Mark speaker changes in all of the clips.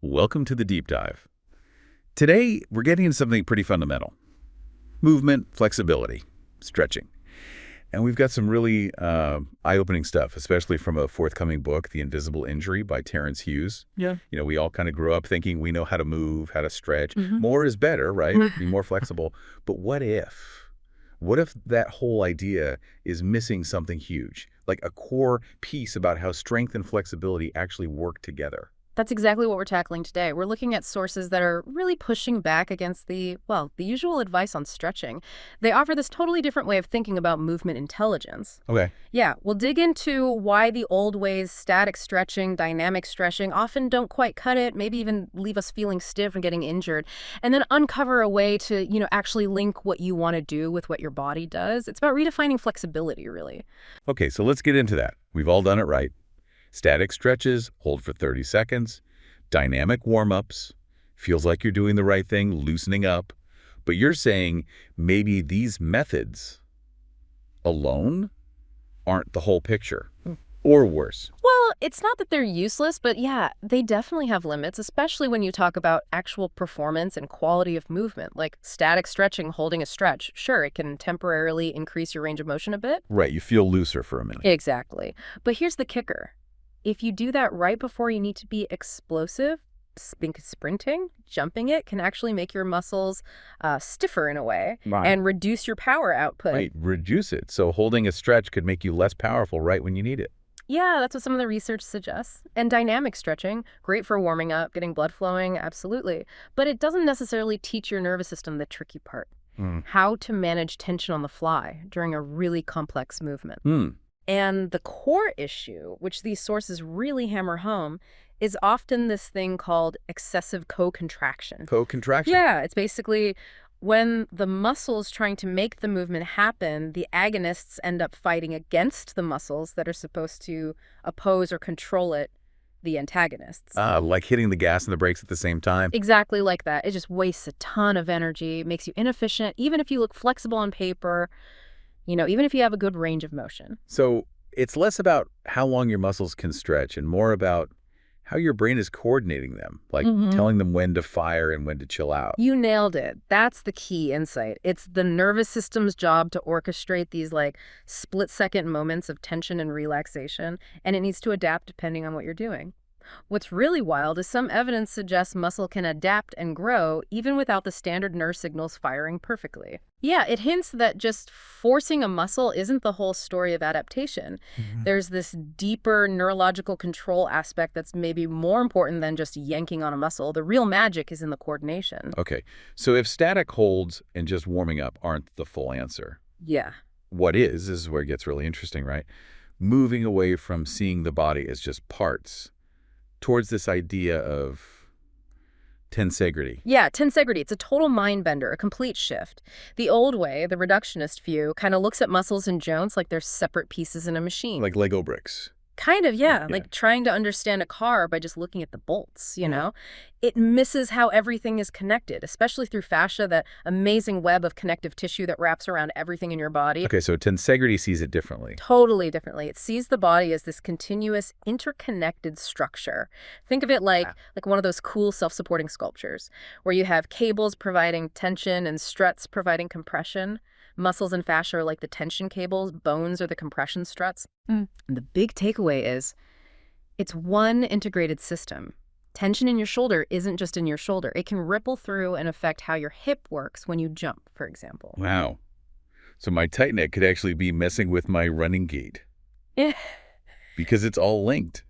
Speaker 1: Welcome to the deep dive. Today, we're getting into something pretty fundamental. Movement, flexibility, stretching. And we've got some really eye-opening stuff, especially from a forthcoming book, The Invisible Injury by Terrence Hughes.
Speaker 2: Yeah.
Speaker 1: You know, we all kind of grew up thinking we know how to move, how to stretch. More is better, right? Be more flexible. But what if? What if that whole idea is missing something huge, like a core piece about how strength and flexibility actually work together?
Speaker 2: That's exactly what we're tackling today. We're looking at sources that are really pushing back against the usual advice on stretching. They offer this totally different way of thinking about movement intelligence.
Speaker 1: Okay.
Speaker 2: Yeah, we'll dig into why the old ways, static stretching, dynamic stretching, often don't quite cut it, maybe even leave us feeling stiff and getting injured, and then uncover a way to, actually link what you want to do with what your body does. It's about redefining flexibility, really.
Speaker 1: Okay, so let's get into that. We've all done it right. Static stretches, hold for 30 seconds. Dynamic warm-ups, feels like you're doing the right thing, loosening up. But you're saying maybe these methods alone aren't the whole picture, or worse.
Speaker 2: Well, it's not that they're useless, but yeah, they definitely have limits, especially when you talk about actual performance and quality of movement, like static stretching, holding a stretch. Sure, it can temporarily increase your range of motion a bit.
Speaker 1: Right, you feel looser for a minute.
Speaker 2: Exactly. But here's the kicker. If you do that right before you need to be explosive, think sprinting, jumping it can actually make your muscles stiffer in a way and reduce your power output.
Speaker 1: Right, reduce it. So holding a stretch could make you less powerful right when you need it.
Speaker 2: Yeah, that's what some of the research suggests. And dynamic stretching, great for warming up, getting blood flowing, absolutely. But it doesn't necessarily teach your nervous system the tricky part, how to manage tension on the fly during a really complex movement. And the core issue, which these sources really hammer home, is often this thing called excessive co-contraction.
Speaker 1: Co-contraction?
Speaker 2: Yeah, it's basically when the muscles trying to make the movement happen, the agonists end up fighting against the muscles that are supposed to oppose or control it, the antagonists.
Speaker 1: Like hitting the gas and the brakes at the same time?
Speaker 2: Exactly like that. It just wastes a ton of energy, makes you inefficient, even if you look flexible on paper. Even if you have a good range of motion.
Speaker 1: So it's less about how long your muscles can stretch and more about how your brain is coordinating them, like telling them when to fire and when to chill out.
Speaker 2: You nailed it. That's the key insight. It's the nervous system's job to orchestrate these split-second moments of tension and relaxation, and it needs to adapt depending on what you're doing. What's really wild is some evidence suggests muscle can adapt and grow even without the standard nerve signals firing perfectly. Yeah, it hints that just forcing a muscle isn't the whole story of adaptation. There's this deeper neurological control aspect that's maybe more important than just yanking on a muscle. The real magic is in the coordination.
Speaker 1: Okay, so if static holds and just warming up aren't the full answer.
Speaker 2: Yeah.
Speaker 1: What is where it gets really interesting, right? Moving away from seeing the body as just parts towards this idea of tensegrity.
Speaker 2: Yeah, tensegrity. It's a total mind bender, a complete shift. The old way, the reductionist view, kind of looks at muscles and joints like they're separate pieces in a machine.
Speaker 1: Like Lego bricks.
Speaker 2: Kind of, yeah. Like trying to understand a car by just looking at the bolts, It misses how everything is connected, especially through fascia, that amazing web of connective tissue that wraps around everything in your body.
Speaker 1: Okay, so tensegrity sees it differently.
Speaker 2: Totally differently. It sees the body as this continuous, interconnected structure. Think of it like one of those cool self-supporting sculptures, where you have cables providing tension and struts providing compression. Muscles and fascia are like the tension cables, bones are the compression struts. And the big takeaway is it's one integrated system. Tension in your shoulder isn't just in your shoulder. It can ripple through and affect how your hip works when you jump, for example.
Speaker 1: Wow. So my tight neck could actually be messing with my running gait.
Speaker 2: Yeah.
Speaker 1: Because it's all linked.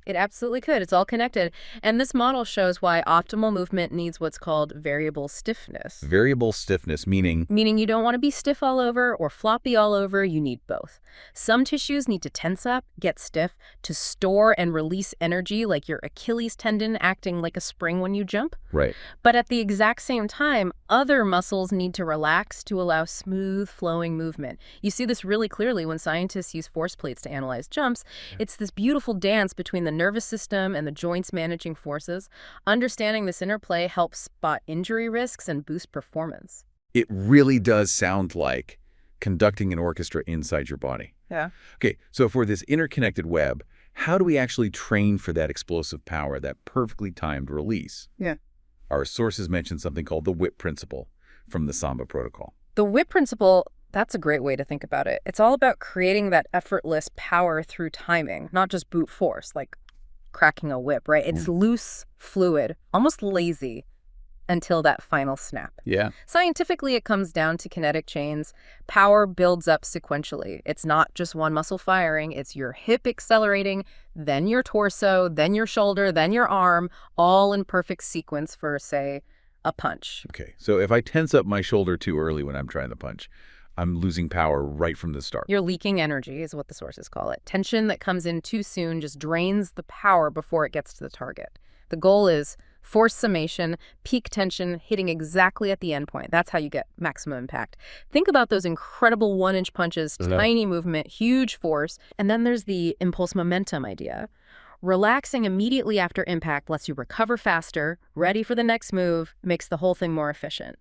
Speaker 2: It absolutely could. It's all connected. And this model shows why optimal movement needs what's called variable stiffness.
Speaker 1: Variable stiffness, meaning?
Speaker 2: Meaning you don't want to be stiff all over or floppy all over. You need both. Some tissues need to tense up, get stiff, to store and release energy, like your Achilles tendon acting like a spring when you jump.
Speaker 1: Right.
Speaker 2: But at the exact same time, other muscles need to relax to allow smooth, flowing movement. You see this really clearly when scientists use force plates to analyze jumps. It's this beautiful dance between the nervous system and the joints managing forces. Understanding this interplay helps spot injury risks and boost performance.
Speaker 1: It really does sound like conducting an orchestra inside your body.
Speaker 2: Yeah.
Speaker 1: Okay, so for this interconnected web, how do we actually train for that explosive power, that perfectly timed release?
Speaker 2: Yeah.
Speaker 1: Our sources mention something called the whip principle from the Samba protocol.
Speaker 2: The whip principle, that's a great way to think about it. It's all about creating that effortless power through timing, not just brute force, like cracking a whip, right? It's loose, fluid, almost lazy until that final snap.
Speaker 1: Yeah.
Speaker 2: Scientifically, it comes down to kinetic chains. Power builds up sequentially. It's not just one muscle firing. It's your hip accelerating, then your torso, then your shoulder, then your arm, all in perfect sequence for, say, a punch.
Speaker 1: Okay, so if I tense up my shoulder too early when I'm trying to punch, I'm losing power right from the start.
Speaker 2: You're leaking energy is what the sources call it. Tension that comes in too soon just drains the power before it gets to the target. The goal is force summation, peak tension, hitting exactly at the end point. That's how you get maximum impact. Think about those incredible 1-inch punches, tiny movement, huge force. And then there's the impulse momentum idea. Relaxing immediately after impact lets you recover faster, ready for the next move, makes the whole thing more efficient.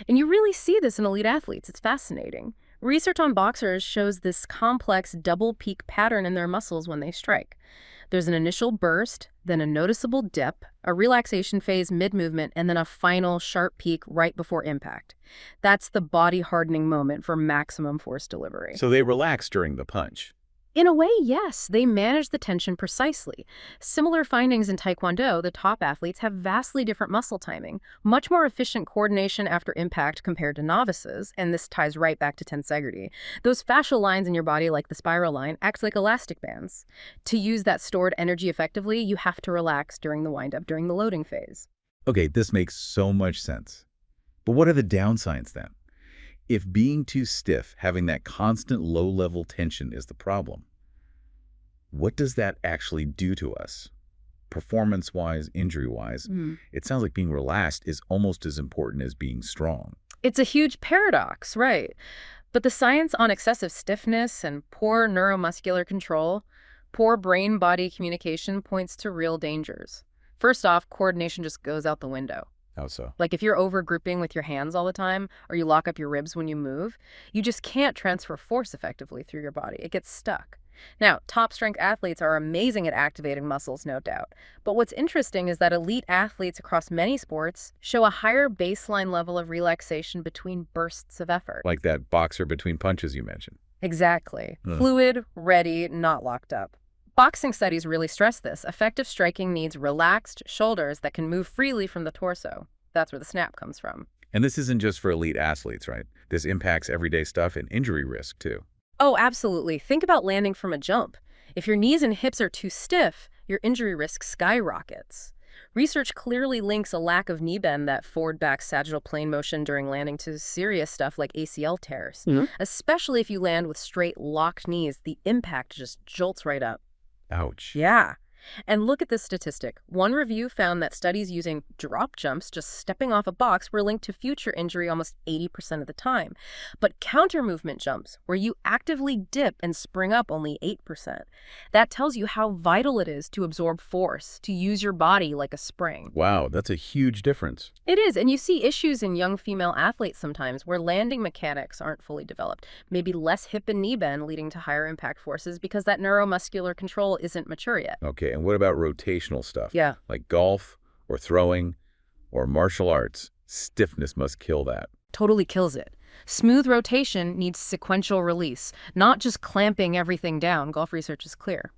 Speaker 2: And you really see this in elite athletes. It's fascinating. Research on boxers shows this complex double peak pattern in their muscles when they strike. There's an initial burst, then a noticeable dip, a relaxation phase mid-movement, and then a final sharp peak right before impact. That's the body hardening moment for maximum force delivery.
Speaker 1: So they relax during the punch.
Speaker 2: In a way, yes, they manage the tension precisely. Similar findings in Taekwondo, the top athletes have vastly different muscle timing, much more efficient coordination after impact compared to novices, and this ties right back to tensegrity. Those fascial lines in your body, like the spiral line, act like elastic bands. To use that stored energy effectively, you have to relax during the wind-up, during the loading phase.
Speaker 1: Okay, this makes so much sense. But what are the downsides then? If being too stiff, having that constant low-level tension is the problem, what does that actually do to us? Performance-wise, injury-wise, it sounds like being relaxed is almost as important as being strong.
Speaker 2: It's a huge paradox, right? But the science on excessive stiffness and poor neuromuscular control, poor brain-body communication points to real dangers. First off, coordination just goes out the window.
Speaker 1: How so?
Speaker 2: Like if you're over gripping with your hands all the time, or you lock up your ribs when you move, you just can't transfer force effectively through your body. It gets stuck. Now, top strength athletes are amazing at activating muscles, no doubt. But what's interesting is that elite athletes across many sports show a higher baseline level of relaxation between bursts of effort.
Speaker 1: Like that boxer between punches you mentioned.
Speaker 2: Exactly. Fluid, ready, not locked up. Boxing studies really stress this. Effective striking needs relaxed shoulders that can move freely from the torso. That's where the snap comes from.
Speaker 1: And this isn't just for elite athletes, right? This impacts everyday stuff and injury risk, too.
Speaker 2: Oh, absolutely. Think about landing from a jump. If your knees and hips are too stiff, your injury risk skyrockets. Research clearly links a lack of knee bend, that forward-back sagittal plane motion during landing, to serious stuff like ACL tears. Especially if you land with straight, locked knees, the impact just jolts right up.
Speaker 1: Ouch.
Speaker 2: Yeah. And look at this statistic. One review found that studies using drop jumps, just stepping off a box, were linked to future injury almost 80% of the time. But counter movement jumps, where you actively dip and spring up, only 8%. That tells you how vital it is to absorb force, to use your body like a spring.
Speaker 1: Wow, that's a huge difference.
Speaker 2: It is, and you see issues in young female athletes sometimes where landing mechanics aren't fully developed. Maybe less hip and knee bend, leading to higher impact forces because that neuromuscular control isn't mature yet.
Speaker 1: Okay, and what about rotational stuff?
Speaker 2: Yeah.
Speaker 1: Like golf or throwing or martial arts? Stiffness must kill that.
Speaker 2: Totally kills it. Smooth rotation needs sequential release, not just clamping everything down. Golf research is clear.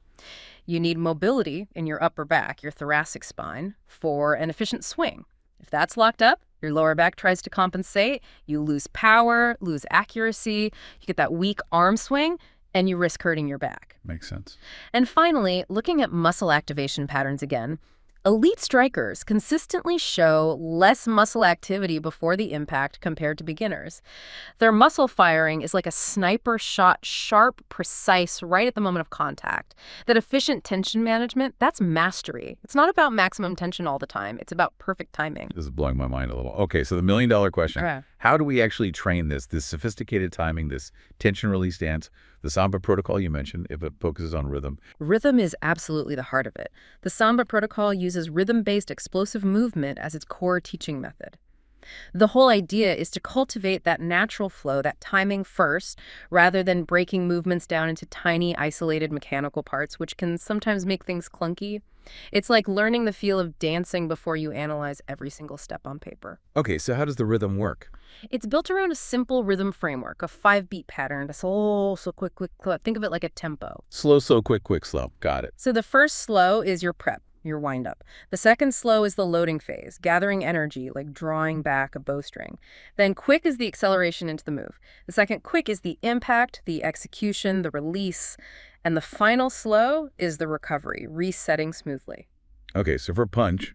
Speaker 2: You need mobility in your upper back, your thoracic spine, for an efficient swing. If that's locked up, your lower back tries to compensate, you lose power, lose accuracy, you get that weak arm swing, and you risk hurting your back.
Speaker 1: Makes sense.
Speaker 2: And finally, looking at muscle activation patterns again, elite strikers consistently show less muscle activity before the impact compared to beginners. Their muscle firing is like a sniper shot, sharp, precise, right at the moment of contact. That efficient tension management, that's mastery. It's not about maximum tension all the time. It's about perfect timing.
Speaker 1: This is blowing my mind a little. Okay, so the million-dollar question.
Speaker 2: Yeah.
Speaker 1: How do we actually train this sophisticated timing, this tension release dance, the Samba protocol you mentioned, if it focuses on rhythm?
Speaker 2: Rhythm is absolutely the heart of it. The Samba protocol uses rhythm-based explosive movement as its core teaching method. The whole idea is to cultivate that natural flow, that timing first, rather than breaking movements down into tiny, isolated mechanical parts, which can sometimes make things clunky. It's like learning the feel of dancing before you analyze every single step on paper.
Speaker 1: Okay, so how does the rhythm work?
Speaker 2: It's built around a simple rhythm framework, a 5-beat pattern, slow, so quick, quick, quick. Think of it like a tempo.
Speaker 1: Slow, slow, quick, quick, slow. Got it.
Speaker 2: So the first slow is your prep, your wind-up. The second slow is the loading phase, gathering energy, like drawing back a bowstring. Then quick is the acceleration into the move. The second quick is the impact, the execution, the release. And the final slow is the recovery, resetting smoothly.
Speaker 1: Okay, so for punch,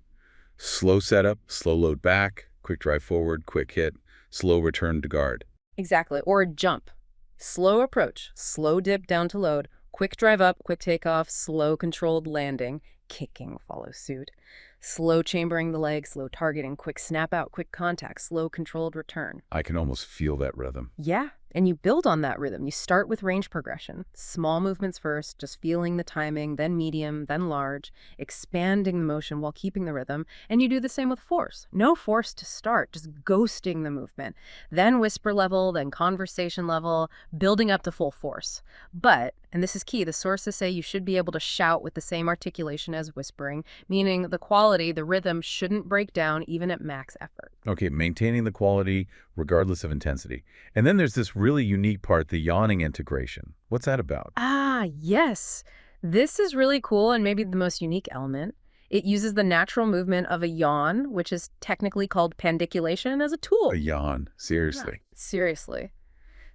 Speaker 1: slow setup, slow load back, quick drive forward, quick hit, slow return to guard.
Speaker 2: Exactly. Or jump. Slow approach, slow dip down to load, quick drive up, quick takeoff, slow controlled landing, kicking follows suit. Slow chambering the leg, slow targeting, quick snap out, quick contact, slow controlled return.
Speaker 1: I can almost feel that rhythm.
Speaker 2: Yeah, and you build on that rhythm. You start with range progression. Small movements first, just feeling the timing, then medium, then large, expanding the motion while keeping the rhythm. And you do the same with force. No force to start, just ghosting the movement. Then whisper level, then conversation level, building up to full force. But, and this is key, the sources say you should be able to shout with the same articulation as whispering, meaning the quality, the rhythm shouldn't break down even at max effort.
Speaker 1: Okay, maintaining the quality regardless of intensity. And then there's this really unique part, the yawning integration. What's that about?
Speaker 2: Ah, yes. This is really cool and maybe the most unique element. It uses the natural movement of a yawn, which is technically called pandiculation, as a tool.
Speaker 1: A yawn, seriously.
Speaker 2: Yeah, seriously.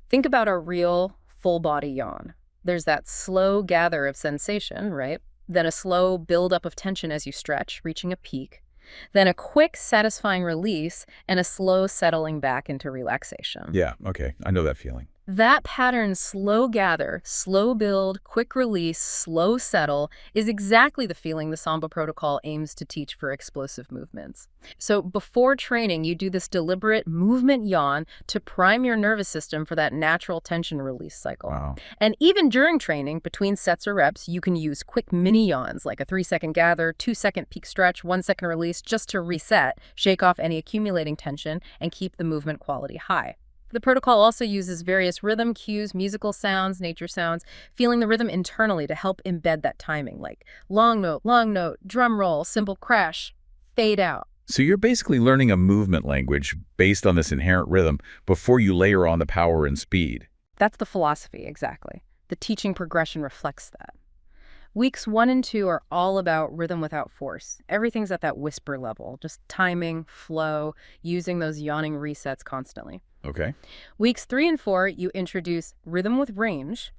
Speaker 2: Think about a real full-body yawn. There's that slow gather of sensation, right? Then a slow build-up of tension as you stretch, reaching a peak. Then a quick, satisfying release and a slow settling back into relaxation.
Speaker 1: Yeah, okay, I know that feeling.
Speaker 2: That pattern, slow gather, slow build, quick release, slow settle, is exactly the feeling the Samba protocol aims to teach for explosive movements. So before training, you do this deliberate movement yawn to prime your nervous system for that natural tension release cycle.
Speaker 1: Wow.
Speaker 2: And even during training, between sets or reps, you can use quick mini yawns, like a 3-second gather, 2-second peak stretch, 1-second release, just to reset, shake off any accumulating tension, and keep the movement quality high. The protocol also uses various rhythm cues, musical sounds, nature sounds, feeling the rhythm internally to help embed that timing, like long note, drum roll, cymbal crash, fade out.
Speaker 1: So you're basically learning a movement language based on this inherent rhythm before you layer on the power and speed.
Speaker 2: That's the philosophy, exactly. The teaching progression reflects that. Weeks 1 and 2 are all about rhythm without force. Everything's at that whisper level, just timing, flow, using those yawning resets constantly.
Speaker 1: Okay.
Speaker 2: Weeks 3 and 4, you introduce rhythm with range.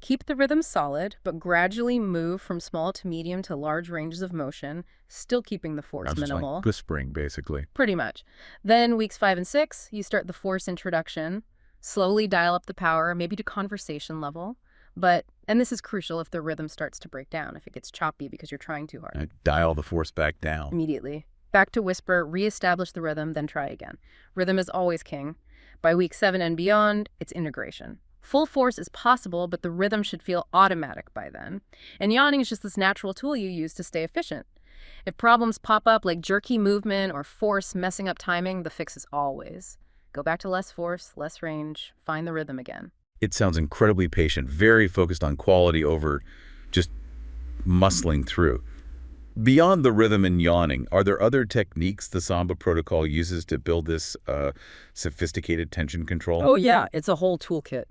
Speaker 2: Keep the rhythm solid, but gradually move from small to medium to large ranges of motion, still keeping the force minimal.
Speaker 1: Like whispering, basically.
Speaker 2: Pretty much. Then weeks 5 and 6, you start the force introduction. Slowly dial up the power, maybe to conversation level. But, and this is crucial if the rhythm starts to break down, if it gets choppy because you're trying too hard.
Speaker 1: Dial the force back down.
Speaker 2: Immediately. Back to whisper, reestablish the rhythm, then try again. Rhythm is always king. By week 7 and beyond, it's integration. Full force is possible, but the rhythm should feel automatic by then. And yawning is just this natural tool you use to stay efficient. If problems pop up like jerky movement or force messing up timing, the fix is always go back to less force, less range, find the rhythm again.
Speaker 1: It sounds incredibly patient, very focused on quality over just muscling through. Beyond the rhythm and yawning, are there other techniques the Samba protocol uses to build this sophisticated tension control?
Speaker 2: Oh yeah, it's a whole toolkit.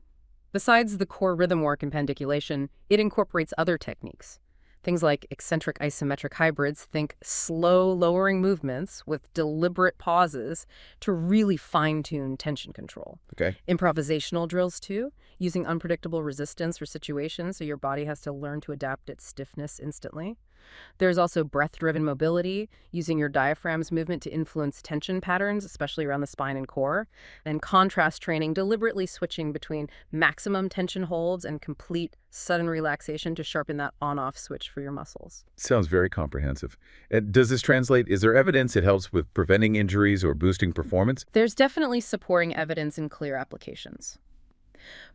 Speaker 2: Besides the core rhythm work and pandiculation, it incorporates other techniques. Things like eccentric isometric hybrids, think slow lowering movements with deliberate pauses to really fine-tune tension control.
Speaker 1: Okay.
Speaker 2: Improvisational drills too, using unpredictable resistance for situations so your body has to learn to adapt its stiffness instantly. There's also breath-driven mobility, using your diaphragm's movement to influence tension patterns, especially around the spine and core. And contrast training, deliberately switching between maximum tension holds and complete sudden relaxation to sharpen that on-off switch for your muscles.
Speaker 1: Sounds very comprehensive. And does this translate? Is there evidence it helps with preventing injuries or boosting performance?
Speaker 2: There's definitely supporting evidence in clear applications.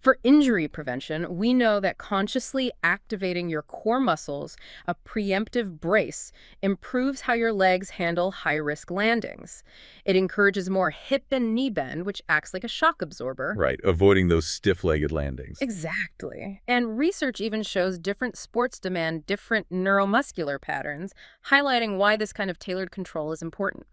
Speaker 2: For injury prevention, we know that consciously activating your core muscles, a preemptive brace, improves how your legs handle high-risk landings. It encourages more hip and knee bend, which acts like a shock absorber.
Speaker 1: Right, avoiding those stiff-legged landings.
Speaker 2: Exactly. And research even shows different sports demand different neuromuscular patterns, highlighting why this kind of tailored control is important.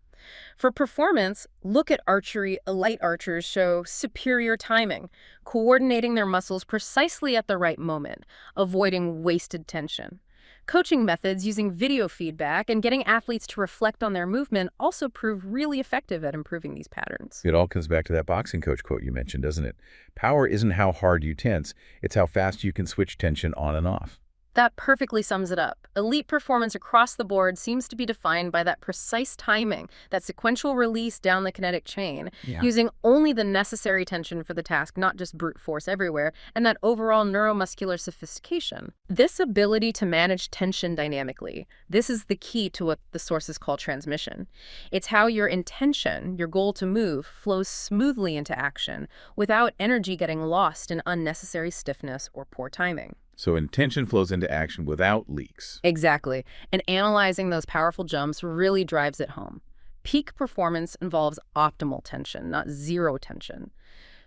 Speaker 2: For performance, look at archery. Elite archers show superior timing, coordinating their muscles precisely at the right moment, avoiding wasted tension. Coaching methods using video feedback and getting athletes to reflect on their movement also prove really effective at improving these patterns.
Speaker 1: It all comes back to that boxing coach quote you mentioned, doesn't it? Power isn't how hard you tense, it's how fast you can switch tension on and off.
Speaker 2: That perfectly sums it up. Elite performance across the board seems to be defined by that precise timing, that sequential release down the kinetic chain, using only the necessary tension for the task, not just brute force everywhere, and that overall neuromuscular sophistication. This ability to manage tension dynamically, this is the key to what the sources call transmission. It's how your intention, your goal to move, flows smoothly into action without energy getting lost in unnecessary stiffness or poor timing.
Speaker 1: So intention flows into action without leaks.
Speaker 2: Exactly. And analyzing those powerful jumps really drives it home. Peak performance involves optimal tension, not zero tension.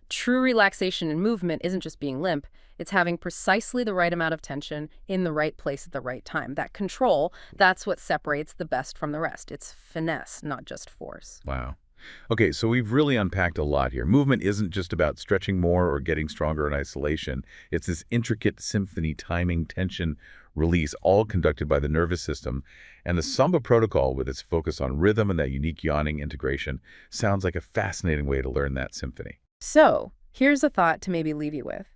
Speaker 2: True relaxation and movement isn't just being limp, it's having precisely the right amount of tension in the right place at the right time. That control, that's what separates the best from the rest. It's finesse, not just force.
Speaker 1: Wow. Okay, so we've really unpacked a lot here. Movement isn't just about stretching more or getting stronger in isolation. It's this intricate symphony, timing, tension, release, all conducted by the nervous system. And the Samba protocol, with its focus on rhythm and that unique yawning integration, sounds like a fascinating way to learn that symphony.
Speaker 2: So, here's a thought to maybe leave you with.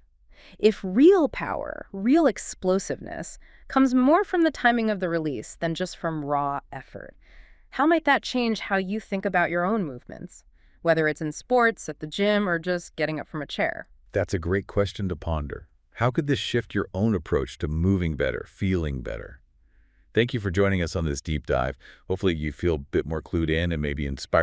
Speaker 2: If real power, real explosiveness, comes more from the timing of the release than just from raw effort, how might that change how you think about your own movements, whether it's in sports, at the gym, or just getting up from a chair?
Speaker 1: That's a great question to ponder. How could this shift your own approach to moving better, feeling better? Thank you for joining us on this deep dive. Hopefully you feel a bit more clued in and maybe inspired